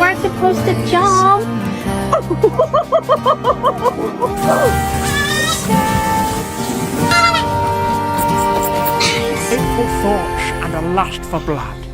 weren't supposed to jump. Hateful thoughts and a lust for blood.